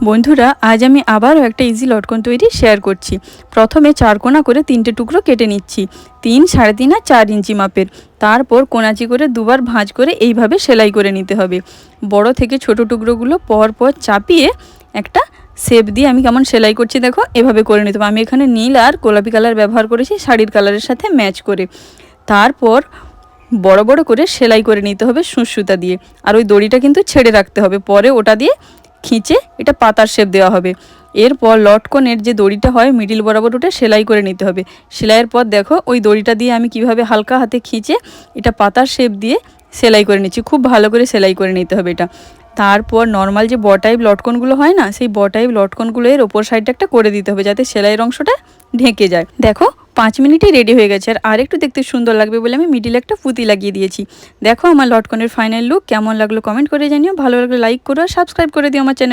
বন্ধুরা, আজ আমি আবারও একটা ইজি লটকন তৈরি শেয়ার করছি। প্রথমে 4 কোণা করে 3টে টুকরো কেটে নিচ্ছি, 3, 3.5 আর 4 ইঞ্চি মাপের। তারপর কোনাচি করে দুবার ভাঁজ করে এইভাবে সেলাই করে নিতে হবে। বড় থেকে ছোট টুকরোগুলো পর পর চাপিয়ে একটা শেপ দিয়ে আমি কেমন সেলাই করছি দেখো, এভাবে করে নিতে হবে। আমি এখানে নীল আর গোলাপি কালার ব্যবহার করেছি শাড়ির কালারের সাথে ম্যাচ করে। তারপর বড় বড় করে সেলাই করে নিতে হবে সুঁচ সুতা দিয়ে। আর ওই দড়িটা কিন্তু ছেড়ে রাখতে হবে, পরে ওটা দিয়ে খিঁচে এটা পাতার শেপ দেওয়া হবে। এরপর লটকনের যে দড়িটা হয় মিডিল বরাবর ওটা সেলাই করে নিতে হবে। সেলাইয়ের পর দেখো ওই দড়িটা দিয়ে আমি কিভাবে হালকা হাতে খিঁচে এটা পাতার শেপ দিয়ে সেলাই করে নিচ্ছি। খুব ভালো করে সেলাই করে নিতে হবে এটা। তারপর নর্মাল যে টাইপ লটকনগুলো হয় না, সেই টাইপ লটকনগুলো এর ওপর সাইডটা একটা করে দিতে হবে যাতে সেলাইয়ের অংশটা ঢেকে যায়। দেখো 5 মিনিটেই রেডি হয়ে গেছে। আর একটু দেখতে সুন্দর লাগবে বলে আমি মিডিলে একটা পুঁতি লাগিয়ে দিয়েছি। দেখো আমার লটকনের ফাইনাল লুক কেমন লাগলো কমেন্ট করে জানিও। ভালো লাগলে লাইক করো আর সাবস্ক্রাইব করে দিও আমার চ্যানেল।